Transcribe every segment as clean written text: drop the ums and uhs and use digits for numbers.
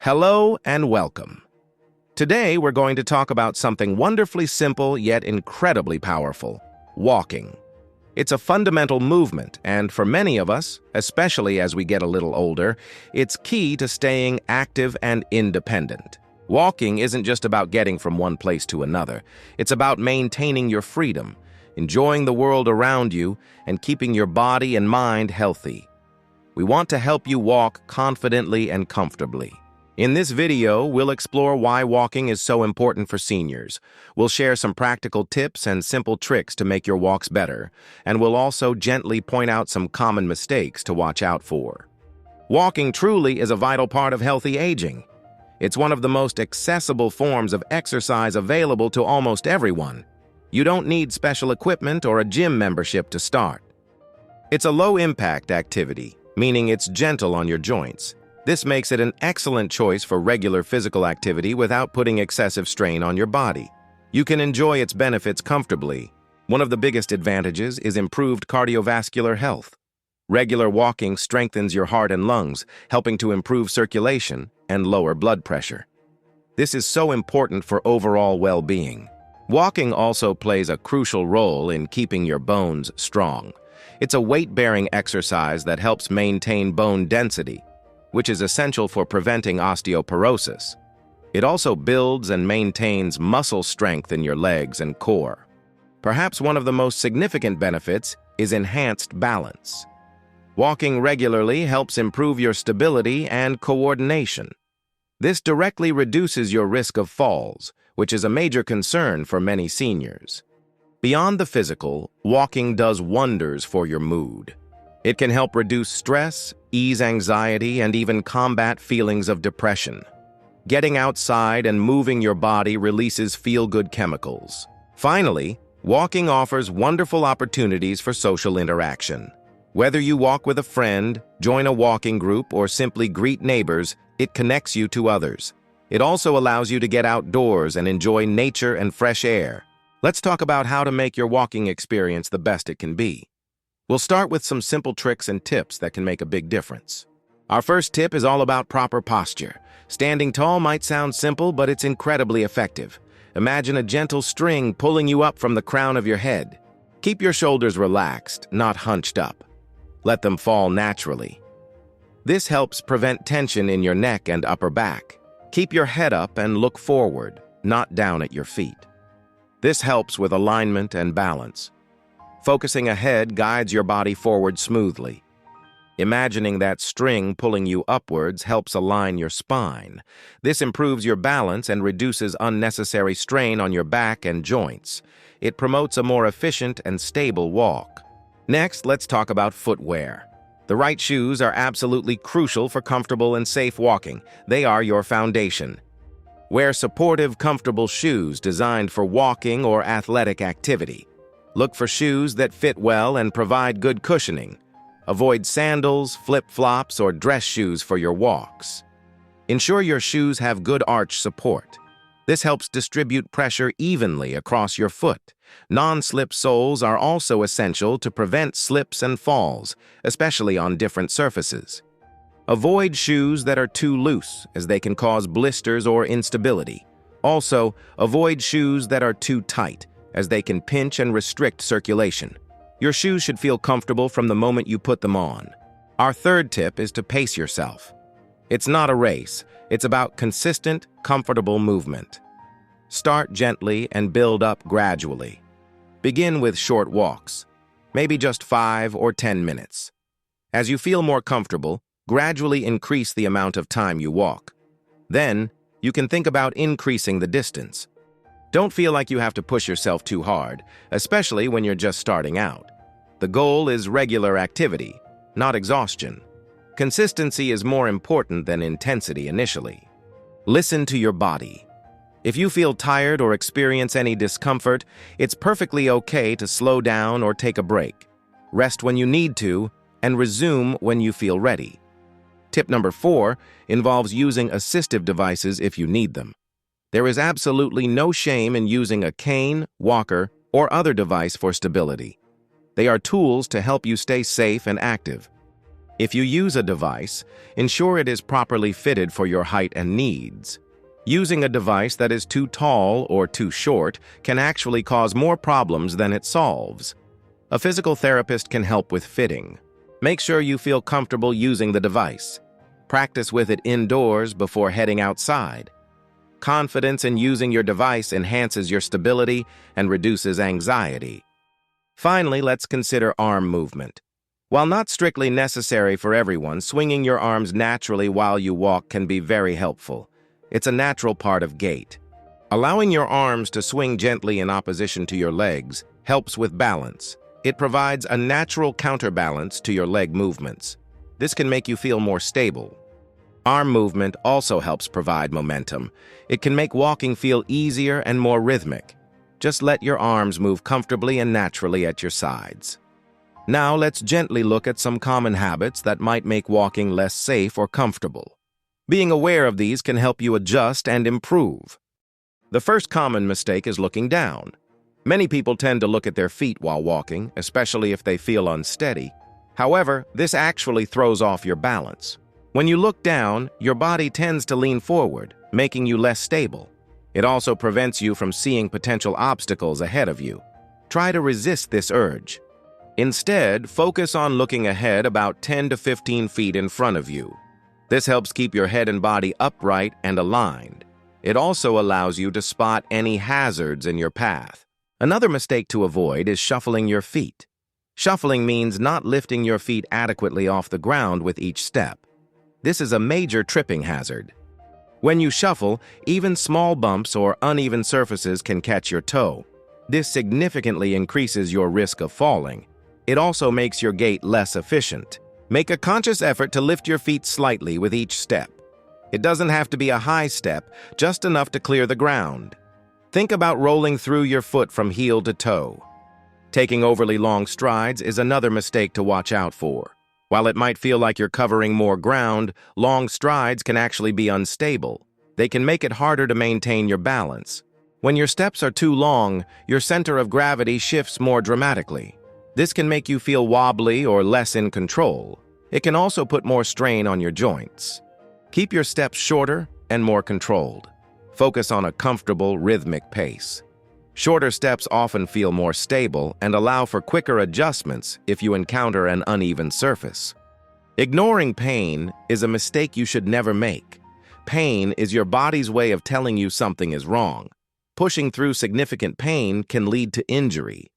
Hello and welcome. Today we're going to talk about something wonderfully simple yet incredibly powerful: walking. It's a fundamental movement, and for many of us, especially as we get a little older, it's key to staying active and independent. Walking isn't just about getting from one place to another. It's about maintaining your freedom, enjoying the world around you, and keeping your body and mind healthy. We want to help you walk confidently and comfortably. In this video, we'll explore why walking is so important for seniors. We'll share some practical tips and simple tricks to make your walks better, and we'll also gently point out some common mistakes to watch out for. Walking truly is a vital part of healthy aging. It's one of the most accessible forms of exercise available to almost everyone. You don't need special equipment or a gym membership to start. It's a low-impact activity, meaning it's gentle on your joints. This makes it an excellent choice for regular physical activity without putting excessive strain on your body. You can enjoy its benefits comfortably. One of the biggest advantages is improved cardiovascular health. Regular walking strengthens your heart and lungs, helping to improve circulation and lower blood pressure. This is so important for overall well-being. Walking also plays a crucial role in keeping your bones strong. It's a weight-bearing exercise that helps maintain bone density, which is essential for preventing osteoporosis. It also builds and maintains muscle strength in your legs and core. Perhaps one of the most significant benefits is enhanced balance. Walking regularly helps improve your stability and coordination. This directly reduces your risk of falls, which is a major concern for many seniors. Beyond the physical, walking does wonders for your mood. It can help reduce stress, ease anxiety, and even combat feelings of depression. Getting outside and moving your body releases feel-good chemicals. Finally, walking offers wonderful opportunities for social interaction. Whether you walk with a friend, join a walking group, or simply greet neighbors, it connects you to others. It also allows you to get outdoors and enjoy nature and fresh air. Let's talk about how to make your walking experience the best it can be. We'll start with some simple tricks and tips that can make a big difference. Our first tip is all about proper posture. Standing tall might sound simple, but it's incredibly effective. Imagine a gentle string pulling you up from the crown of your head. Keep your shoulders relaxed, not hunched up. Let them fall naturally. This helps prevent tension in your neck and upper back. Keep your head up and look forward, not down at your feet. This helps with alignment and balance. Focusing ahead guides your body forward smoothly. Imagining that string pulling you upwards helps align your spine. This improves your balance and reduces unnecessary strain on your back and joints. It promotes a more efficient and stable walk. Next, let's talk about footwear. The right shoes are absolutely crucial for comfortable and safe walking. They are your foundation. Wear supportive, comfortable shoes designed for walking or athletic activity. Look for shoes that fit well and provide good cushioning. Avoid sandals, flip-flops, or dress shoes for your walks. Ensure your shoes have good arch support. This helps distribute pressure evenly across your foot. Non-slip soles are also essential to prevent slips and falls, especially on different surfaces. Avoid shoes that are too loose, as they can cause blisters or instability. Also, avoid shoes that are too tight, as they can pinch and restrict circulation. Your shoes should feel comfortable from the moment you put them on. Our third tip is to pace yourself. It's not a race. It's about consistent, comfortable movement. Start gently and build up gradually. Begin with short walks, maybe just 5 or 10 minutes. As you feel more comfortable, gradually increase the amount of time you walk. Then, you can think about increasing the distance. Don't feel like you have to push yourself too hard, especially when you're just starting out. The goal is regular activity, not exhaustion. Consistency is more important than intensity initially. Listen to your body. If you feel tired or experience any discomfort, it's perfectly okay to slow down or take a break. Rest when you need to, and resume when you feel ready. Tip number 4 involves using assistive devices if you need them. There is absolutely no shame in using a cane, walker, or other device for stability. They are tools to help you stay safe and active. If you use a device, ensure it is properly fitted for your height and needs. Using a device that is too tall or too short can actually cause more problems than it solves. A physical therapist can help with fitting. Make sure you feel comfortable using the device. Practice with it indoors before heading outside. Confidence in using your device enhances your stability and reduces anxiety. Finally, let's consider arm movement. While not strictly necessary for everyone, swinging your arms naturally while you walk can be very helpful. It's a natural part of gait. Allowing your arms to swing gently in opposition to your legs helps with balance. It provides a natural counterbalance to your leg movements. This can make you feel more stable. Arm movement also helps provide momentum. It can make walking feel easier and more rhythmic. Just let your arms move comfortably and naturally at your sides. Now let's gently look at some common habits that might make walking less safe or comfortable. Being aware of these can help you adjust and improve. The first common mistake is looking down. Many people tend to look at their feet while walking, especially if they feel unsteady. However, this actually throws off your balance. When you look down, your body tends to lean forward, making you less stable. It also prevents you from seeing potential obstacles ahead of you. Try to resist this urge. Instead, focus on looking ahead about 10 to 15 feet in front of you. This helps keep your head and body upright and aligned. It also allows you to spot any hazards in your path. Another mistake to avoid is shuffling your feet. Shuffling means not lifting your feet adequately off the ground with each step. This is a major tripping hazard. When you shuffle, even small bumps or uneven surfaces can catch your toe. This significantly increases your risk of falling. It also makes your gait less efficient. Make a conscious effort to lift your feet slightly with each step. It doesn't have to be a high step, just enough to clear the ground. Think about rolling through your foot from heel to toe. Taking overly long strides is another mistake to watch out for. While it might feel like you're covering more ground, long strides can actually be unstable. They can make it harder to maintain your balance. When your steps are too long, your center of gravity shifts more dramatically. This can make you feel wobbly or less in control. It can also put more strain on your joints. Keep your steps shorter and more controlled. Focus on a comfortable, rhythmic pace. Shorter steps often feel more stable and allow for quicker adjustments if you encounter an uneven surface. Ignoring pain is a mistake you should never make. Pain is your body's way of telling you something is wrong. Pushing through significant pain can lead to injury.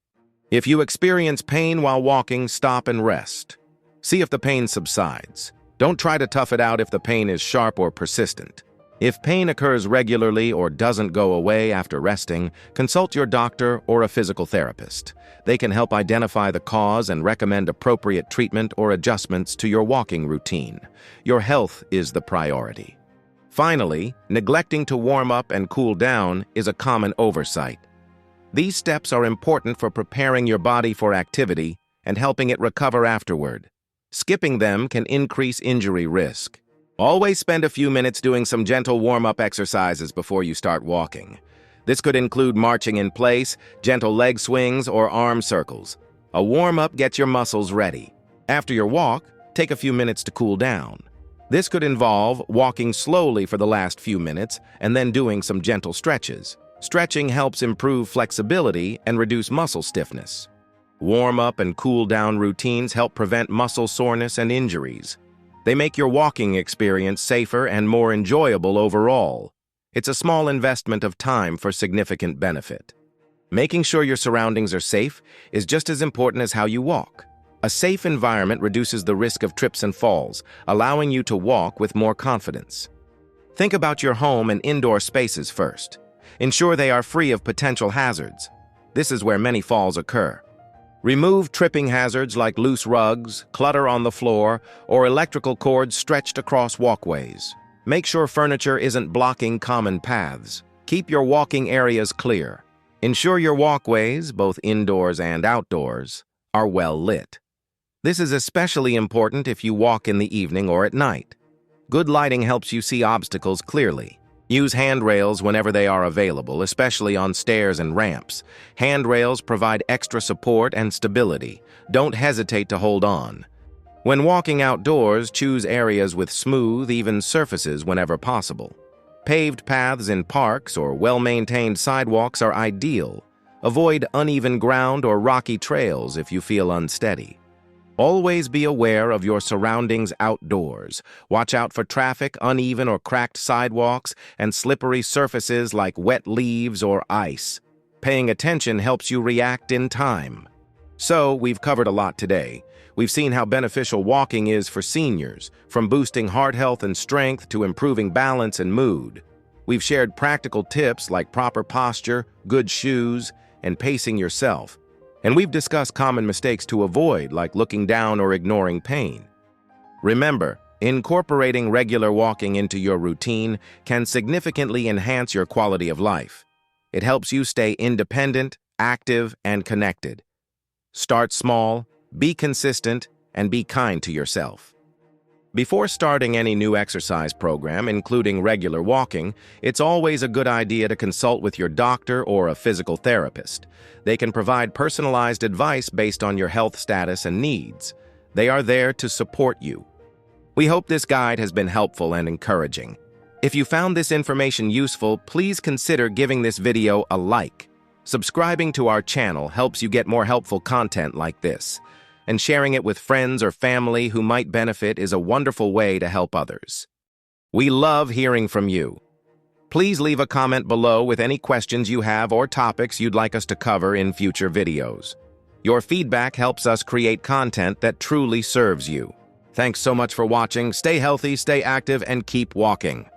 If you experience pain while walking, stop and rest. See if the pain subsides. Don't try to tough it out if the pain is sharp or persistent. If pain occurs regularly or doesn't go away after resting, consult your doctor or a physical therapist. They can help identify the cause and recommend appropriate treatment or adjustments to your walking routine. Your health is the priority. Finally, neglecting to warm up and cool down is a common oversight. These steps are important for preparing your body for activity and helping it recover afterward. Skipping them can increase injury risk. Always spend a few minutes doing some gentle warm-up exercises before you start walking. This could include marching in place, gentle leg swings, or arm circles. A warm-up gets your muscles ready. After your walk, take a few minutes to cool down. This could involve walking slowly for the last few minutes and then doing some gentle stretches. Stretching helps improve flexibility and reduce muscle stiffness. Warm-up and cool-down routines help prevent muscle soreness and injuries. They make your walking experience safer and more enjoyable overall. It's a small investment of time for significant benefit. Making sure your surroundings are safe is just as important as how you walk. A safe environment reduces the risk of trips and falls, allowing you to walk with more confidence. Think about your home and indoor spaces first. Ensure they are free of potential hazards. This is where many falls occur. Remove tripping hazards like loose rugs, clutter on the floor, or electrical cords stretched across walkways. Make sure furniture isn't blocking common paths. Keep your walking areas clear. Ensure your walkways, both indoors and outdoors, are well lit. This is especially important if you walk in the evening or at night. Good lighting helps you see obstacles clearly. Use handrails whenever they are available, especially on stairs and ramps. Handrails provide extra support and stability. Don't hesitate to hold on. When walking outdoors, choose areas with smooth, even surfaces whenever possible. Paved paths in parks or well-maintained sidewalks are ideal. Avoid uneven ground or rocky trails if you feel unsteady. Always be aware of your surroundings outdoors. Watch out for traffic, uneven or cracked sidewalks, and slippery surfaces like wet leaves or ice. Paying attention helps you react in time. So, we've covered a lot today. We've seen how beneficial walking is for seniors, from boosting heart health and strength to improving balance and mood. We've shared practical tips like proper posture, good shoes, and pacing yourself. And we've discussed common mistakes to avoid, like looking down or ignoring pain. Remember, incorporating regular walking into your routine can significantly enhance your quality of life. It helps you stay independent, active, and connected. Start small, be consistent, and be kind to yourself. Before starting any new exercise program, including regular walking, it's always a good idea to consult with your doctor or a physical therapist. They can provide personalized advice based on your health status and needs. They are there to support you. We hope this guide has been helpful and encouraging. If you found this information useful, please consider giving this video a like. Subscribing to our channel helps you get more helpful content like this, and sharing it with friends or family who might benefit is a wonderful way to help others. We love hearing from you. Please leave a comment below with any questions you have or topics you'd like us to cover in future videos. Your feedback helps us create content that truly serves you. Thanks so much for watching. Stay healthy, stay active, and keep walking.